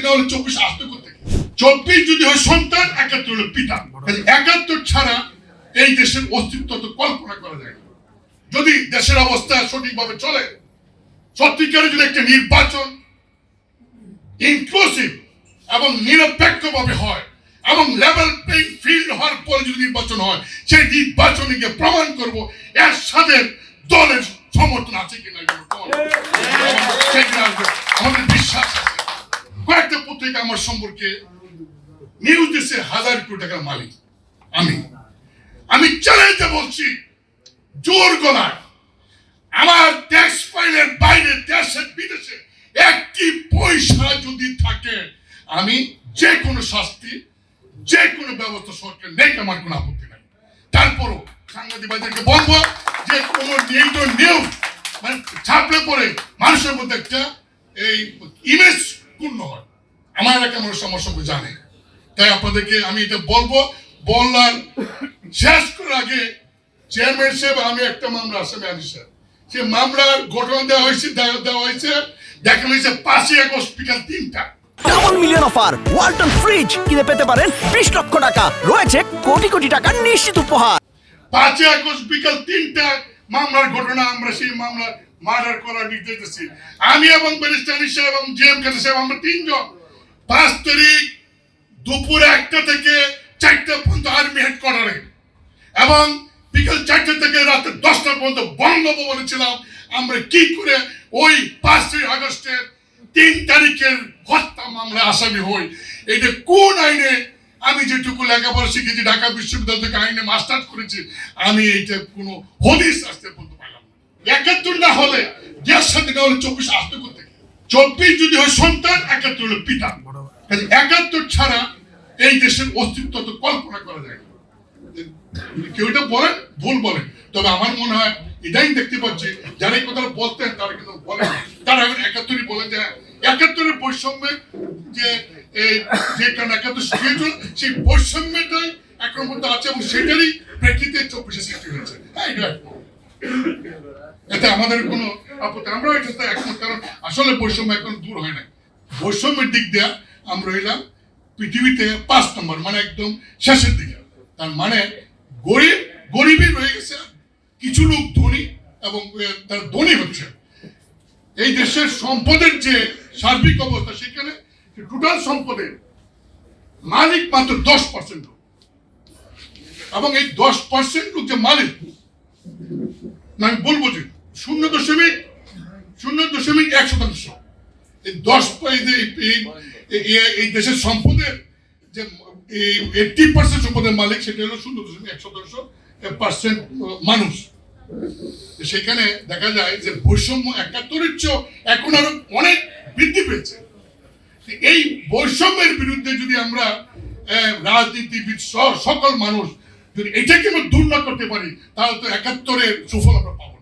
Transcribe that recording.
না হলে 24 আসতে করতে 24 যদি হয় সন্তান, 71 হলো পিতা। 71 ছাড়া এই দেশের অস্তিত্ব তো কল্পনা করা যায় না। যদি দেশের অবস্থা সঠিকভাবে চলে, সত্যিকারে যদি একটা নির্বাচন ইনক্লুসিভ এবং নিরপেক্ষভাবে হয় এবং লেভেল প্লেইং ফিল্ড হওয়ার পরে যদি নির্বাচন হয়, সেই নির্বাচনে গিয়ে প্রমাণ করব এর সাথে দলের সমর্থন আছে কিনা। আমাদের বিশ্বাস আছে। কয়েকটা পত্রিকা আমার সম্পর্কে নিউজ দিচ্ছে 1000 কোটি টাকার মালিক আমি চ্যালেঞ্জে বলছি জোর গলায়, আমার ট্যাক্স ফাইলের বাইরে দেশে বিদেশে একটি পয়সা যদি থাকে, আমি যে কোনো শাস্তি, যে কোনো ব্যবস্থা সরকার নেই, আমার কোনো আপত্তি নাই। তারপরও সাংবাদিকদেরকে বলবো যে কোনো নিউজ মানে ছাপলে পরে মানুষের মধ্যে একটা এই ইমেজ পূর্ণ হয়। আমার এলাকা মানুষ আমার সঙ্গে জানে, তাই আপনাদেরকে আমি এটা বলবো। বলার শেষ করার আগে চেয়ারম্যান সাহেব, আমি একটা মামলা আসামি আনিসের, সে মামলার ঘটনা দেওয়া হয়েছে দেখা হয়েছে 5ই আগস্ট বিকাল 3টা। Double million offer Walton fridge কিনে পেতে পারেন 20 লক্ষ টাকা, রয়েছে কোটি কোটি টাকার নিশ্চিত উপহার। 5ই আগস্ট বিকাল 3টা মামলার ঘটনা, আমরা সেই মামলা মার্ডার করার নির্দেশ দিচ্ছি। আমি এবং ব্যারিস্টার আনিস সাহেব এবং জিএম কাদের সাহেব, আমরা 3 জন 5 তারিখ দুপুর 1টা থেকে 4টা পর্যন্ত আর্মি হেডকোয়ার্টারে এবং বিকাল 4টা থেকে রাতে 10টা পর্যন্ত বঙ্গভবনে ছিলাম। আমরা কি করে ওই 5ই আগস্টের 3 তারিখের হত্যা মামলা আসামি হই? এটা কোন আইনে? আমি যেটুকু লেখাপড়া শিখেছি, ঢাকা বিশ্ববিদ্যালয় থেকে আইনে মাস্টার্স করেছি, আমি এইটা কোনো হদিস আসতে বলতে পারলাম না। 71 না হলে দেশ স্বাধীন না হলে 24 আসতে করতে 24 যদি হয় সন্তান, 71 হলো পিতা। 71 ছাড়া এই দেশের অস্তিত্ব তো কল্পনা করা যায় না। কেউ এটা বলেন, ভুল বলেন, তবে আমার মনে হয় এটাই দেখতে পাচ্ছি যারা এই কথাটা বলতেন তারা কিন্তু বলেন, তারা এখন 71 বলে যে 71 বৈষম্যের যে কারণ 71 সেই বৈষম্যটাই এখন মধ্যে আছে এবং সেটারই প্রেক্ষিতে 24 সৃষ্টি হয়েছে। এতে আমাদের কোনো আপত্তি, আমরা এটা একমত, কারণ আসলে বৈষম্য এখন দূর হয় না। বৈষম্যের দিক দিয়ে আমরা হইলাম পৃথিবীতে 5 নম্বর, মানে একদম শেষের দিকে। তার মানে গরিবই রয়ে গেছে, কিছু লোক ধনী এবং তার ধনী হচ্ছে। এই দেশের সম্পদের যে সার্বিক অবস্থা, সেখানে টোটাল সম্পদের মালিক মাত্র 10% লোক, এবং এই 10% লোক যে মালিক, আমি বলবো যে 0.1%। এই দেশের সম্পদের যে 80% সম্পদের মালিক, সেটা হলো 0.1% মানুষ। সেখানে দেখা যায় যে বৈষম্য 71-এর চেয়ে এখন আরো অনেক বৃদ্ধি পেয়েছে। এই বৈষম্যের বিরুদ্ধে যদি আমরা রাজনীতিবিদ সকল মানুষ যদি এটাকে দূর না করতে পারি, তাহলে তো 71-এর সুফল আমরা পাবো।